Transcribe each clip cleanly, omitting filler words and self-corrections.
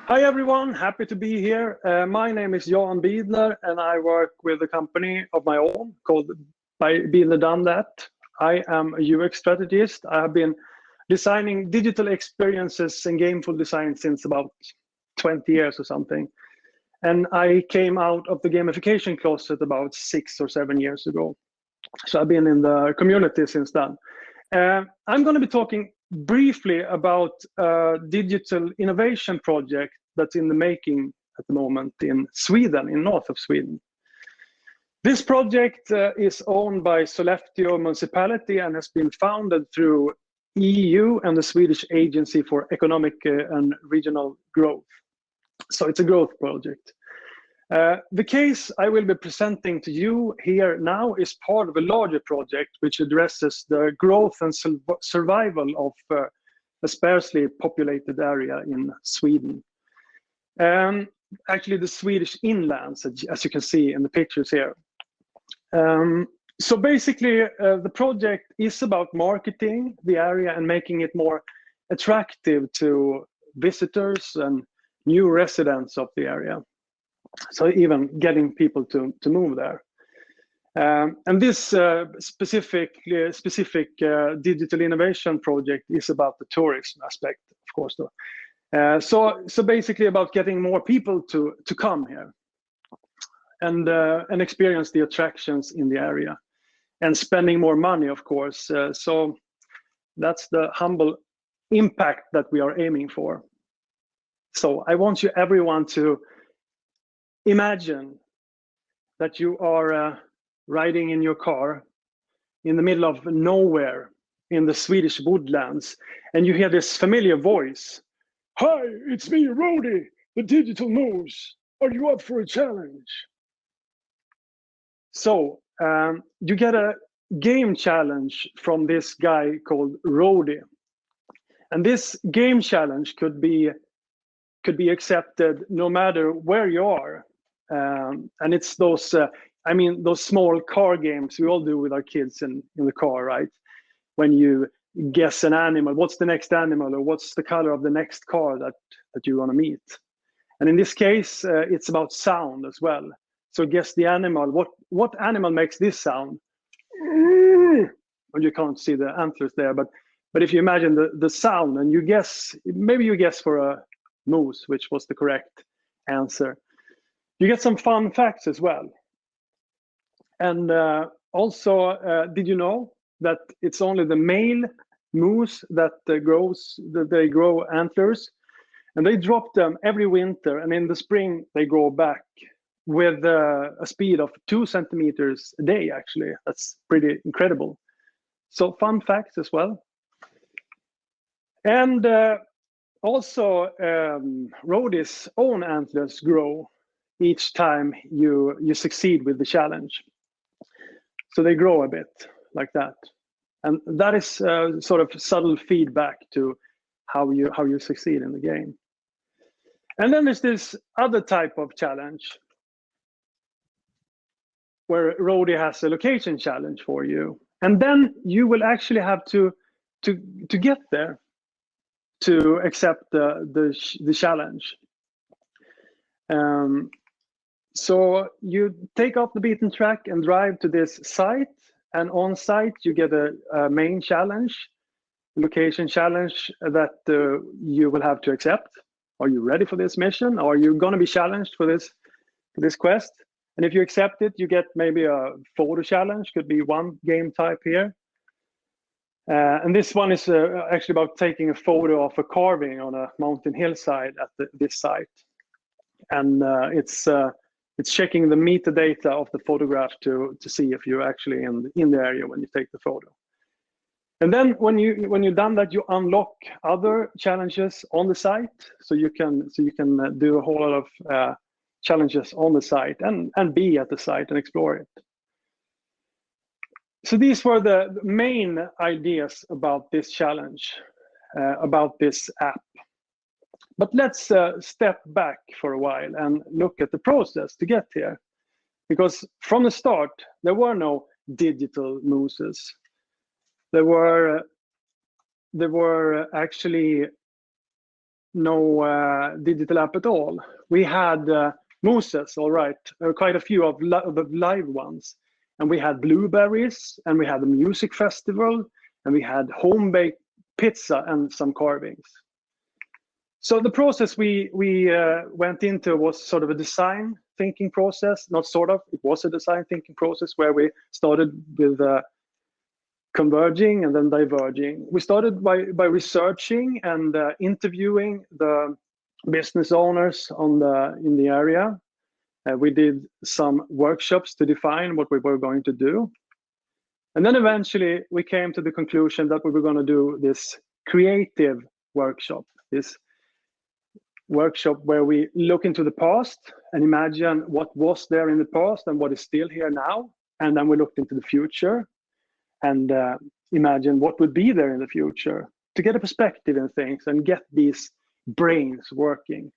Hi everyone, happy to be here. My name is Jan Biedler and I work with a company of my own called By Biedler Done That. I am a UX strategist. I have been designing digital experiences and gameful design since about 20 years or something. And I came out of the gamification closet about 6 or 7 years ago. So I've been in the community since then. I'm going to be talking briefly about a digital innovation project that's in the making at the moment in Sweden, in north of Sweden. This project is owned by Sollefteå municipality and has been founded through EU and the Swedish Agency for Economic and Regional Growth. So it's a growth project. The case I will be presenting to you here now is part of a larger project which addresses the growth and survival of a sparsely populated area in Sweden. Actually, the Swedish inlands, as you can see in the pictures here. So basically, the project is about marketing the area and making it more attractive to visitors and new residents of the area. So even getting people to move there. And this specific digital innovation project is about the tourism aspect, of course. So basically about getting more people to come here and experience the attractions in the area and spending more money, of course. So that's the humble impact that we are aiming for. So I want you everyone to imagine that you are riding in your car in the middle of nowhere in the Swedish woodlands, and you hear this familiar voice. Hi, it's me, Rody, the digital moose. Are you up for a challenge? So you get a game challenge from this guy called Rody. And this game challenge could be accepted no matter where you are. And it's those, those small car games we all do with our kids in the car, right? When you guess an animal, what's the next animal, or what's the color of the next car that you want to meet. And in this case, it's about sound as well. So guess the animal. What animal makes this sound? Well, you can't see the antlers there, but if you imagine the sound and you guess, maybe you guess for a moose, which was the correct answer. You get some fun facts as well. And also, did you know that it's only the male moose that they grow antlers, and they drop them every winter, and in the spring they grow back with a speed of 2 centimeters a day. Actually, that's pretty incredible. So fun facts as well. And also, Rody's own antlers grow each time you succeed with the challenge. So they grow a bit like that. And that is sort of subtle feedback to how you succeed in the game. And then there's this other type of challenge where Rody has a location challenge for you. And then you will actually have to get there to accept the challenge. So you take off the beaten track and drive to this site, and on site you get a main challenge, location challenge that you will have to accept. Are you ready for this mission? Are you going to be challenged for this quest? And if you accept it, you get maybe a photo challenge, could be one game type here. And this one is actually about taking a photo of a carving on a mountain hillside at this site. And it's checking the metadata of the photograph to see if you're actually in the area when you take the photo. And then when you've done that, you unlock other challenges on the site, so you can do a whole lot of challenges on the site and be at the site and explore it. So these were the main ideas about this challenge, about this app. But let's step back for a while and look at the process to get here. Because from the start, there were no digital mooses. there were actually no digital app at all. We had mooses, all right, quite a few of the live ones. And we had blueberries, and we had a music festival, and we had home-baked pizza and some carvings. So the process we went into was sort of a design thinking process, not sort of, it was a design thinking process where we started with converging and then diverging. We started by researching and interviewing the business owners in the area. We did some workshops to define what we were going to do. And then eventually we came to the conclusion that we were going to do this creative workshop, this workshop where we look into the past and imagine what was there in the past and what is still here now. And then we looked into the future and imagine what would be there in the future to get a perspective in things and get these brains working.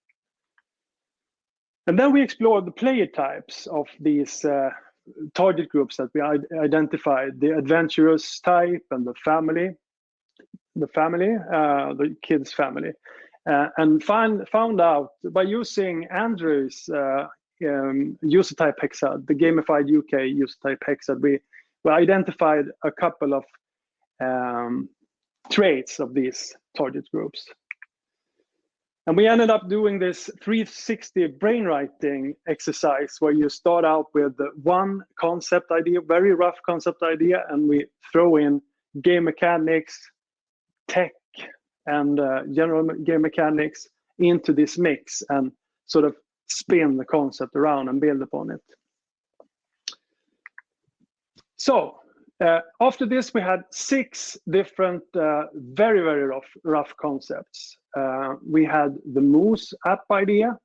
And then we explored the player types of these target groups that we identified, the adventurous type and the kids family. And found out by using Andrew's user type hexad, the gamified UK user type hexad, we identified a couple of traits of these target groups. And we ended up doing this 360 brainwriting exercise where you start out with one concept idea, very rough concept idea, and we throw in game mechanics, tech, and general game mechanics into this mix and sort of spin the concept around and build upon it. So after this, we had 6 different, very, very rough concepts. We had the Moose app idea.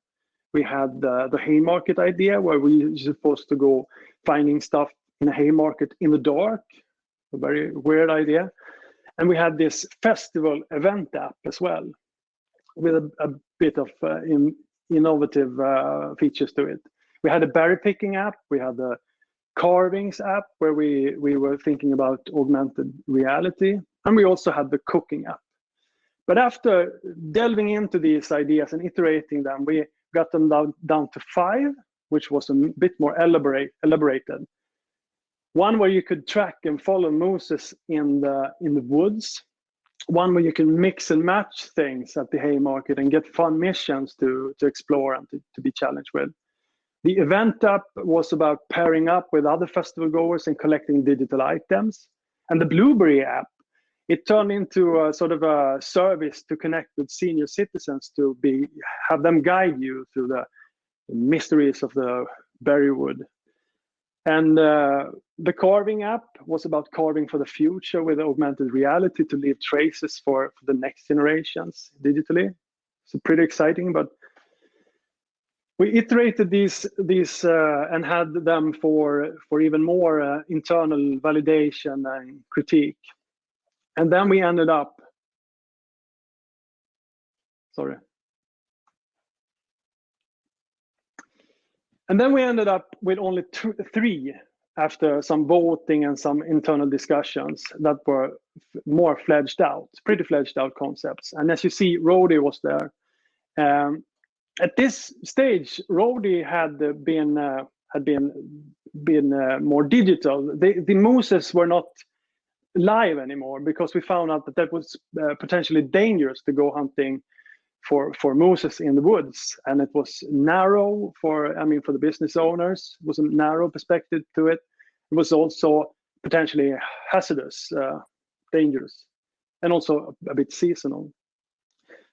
We had the Haymarket idea, where we were supposed to go finding stuff in a Haymarket in the dark, a very weird idea. And we had this festival event app as well, with a bit of innovative features to it. We had a berry picking app. We had the carvings app where we were thinking about augmented reality, and we also had the cooking app. But after delving into these ideas and iterating them, we got them down to 5, which was a bit more elaborated. One where you could track and follow mooses in the woods. One where you can mix and match things at the Haymarket and get fun missions to explore and to be challenged with. The event app was about pairing up with other festival goers and collecting digital items. And the Blueberry app, it turned into a sort of a service to connect with senior citizens to have them guide you through the mysteries of the berrywood. And the carving app was about carving for the future with augmented reality to leave traces for the next generations digitally. So pretty exciting, but we iterated these and had them for even more internal validation and critique. And then we ended up, And then we ended up with only 3 after some voting and some internal discussions that were more pretty fledged out concepts. And as you see, Rody was there. At this stage, Rody had been more digital. The mooses were not live anymore because we found out that was potentially dangerous to go hunting for mooses in the woods, and it was narrow for the business owners. It was a narrow perspective to it. It was also potentially hazardous, dangerous, and also a bit seasonal.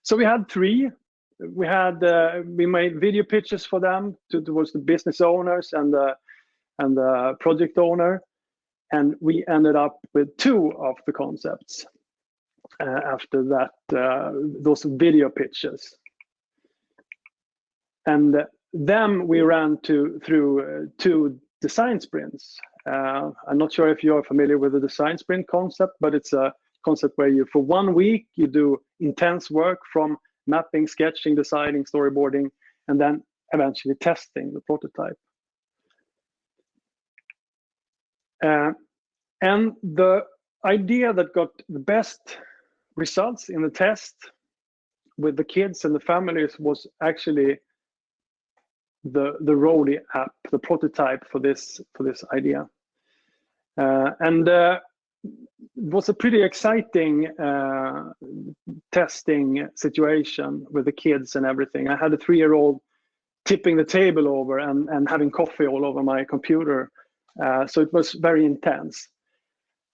So we had 3. We made video pitches for them towards the business owners and the project owner, and we ended up with 2 of the concepts after that, those video pitches. And then we ran through 2 design sprints. I'm not sure if you're familiar with the design sprint concept, but it's a concept where you, for 1 week, you do intense work from mapping, sketching, designing, storyboarding, and then eventually testing the prototype. And the idea that got the best results in the test with the kids and the families was actually the Roadie app, the prototype for this idea. And it was a pretty exciting testing situation with the kids and everything. I had a 3-year-old tipping the table over and having coffee all over my computer. So it was very intense.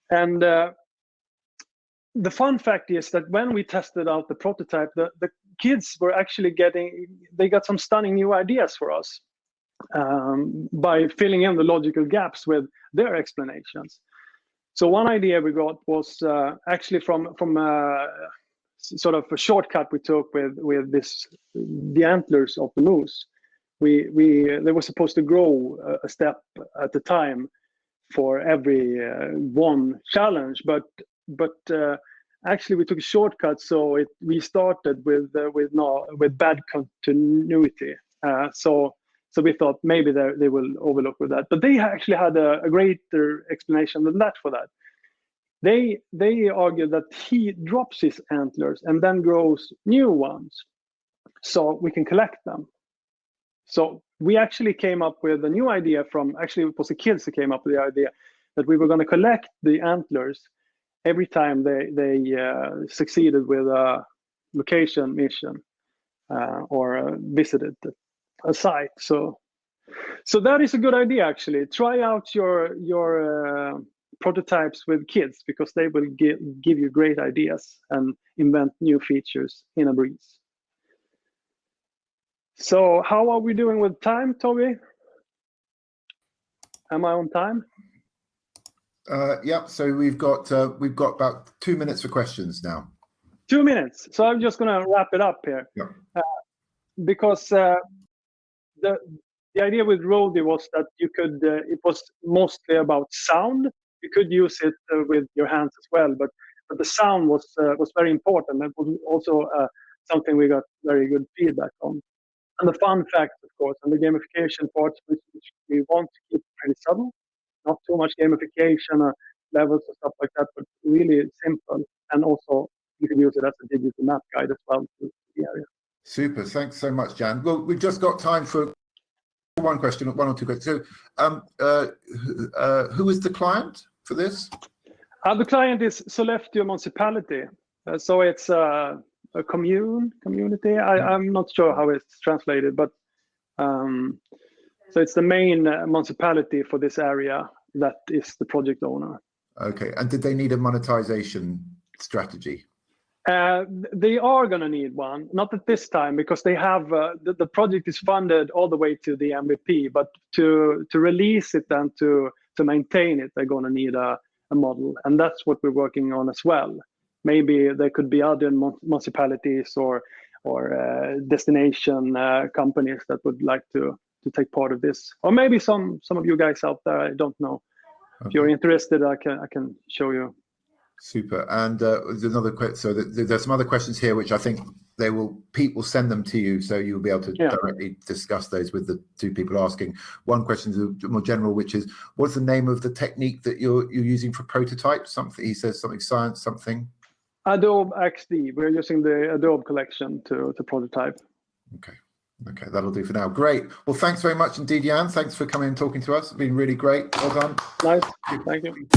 And the fun fact is that when we tested out the prototype, the kids were actually they got some stunning new ideas for us by filling in the logical gaps with their explanations. So one idea we got was actually from sort of a shortcut we took with the antlers of the moose. They were supposed to grow a step at a time for every one challenge, but actually we took a shortcut, so we started with bad continuity. So we thought maybe they will overlook with that, but they actually had a greater explanation than that for that. They argued that he drops his antlers and then grows new ones, so we can collect them. So we actually came up with a new idea actually it was the kids who came up with the idea that we were going to collect the antlers every time they succeeded with a location mission or visited a site. So that is a good idea, actually. Try out your prototypes with kids, because they will give you great ideas and invent new features in a breeze. So how are we doing with time, Toby? Am I on time? Yeah, so we've got about 2 minutes for questions now. 2 minutes. So I'm just going to wrap it up here. Yeah. Because the idea with Roadie was that you could, it was mostly about sound. You could use it with your hands as well, but the sound was very important. That was also something we got very good feedback on. And the fun fact, of course, and the gamification part, which we want to keep pretty subtle, not too much gamification or levels or stuff like that, but really simple. And also you can use it as a digital map guide as well to the area. Super, thanks so much, Jan. Well, we've just got time for one or two questions. So, who is the client for this? The client is Sollefteå municipality. So it's a community. I'm not sure how it's translated, but so it's the main municipality for this area that is the project owner. Okay, and did they need a monetization strategy? They are going to need one, not at this time, because they have the project is funded all the way to the MVP, but to release it and to maintain it, they're going to need a model, and that's what we're working on as well. Maybe there could be other municipalities or destination companies that would like to take part of this, or maybe some of you guys out there. I don't know. Okay. If you're interested, I can show you. Super. And there's another question. So there's some other questions here, which I think Pete will send them to you, so you'll be able to directly discuss those with the two people asking. One question is more general, which is, what's the name of the technique that you're using for prototypes? Something he says, something science, something. Adobe XD. We're using the Adobe collection to prototype. Okay, that'll do for now. Great. Well, thanks very much indeed, Jan. Thanks for coming and talking to us. It's been really great. Well done. Nice. Thank you.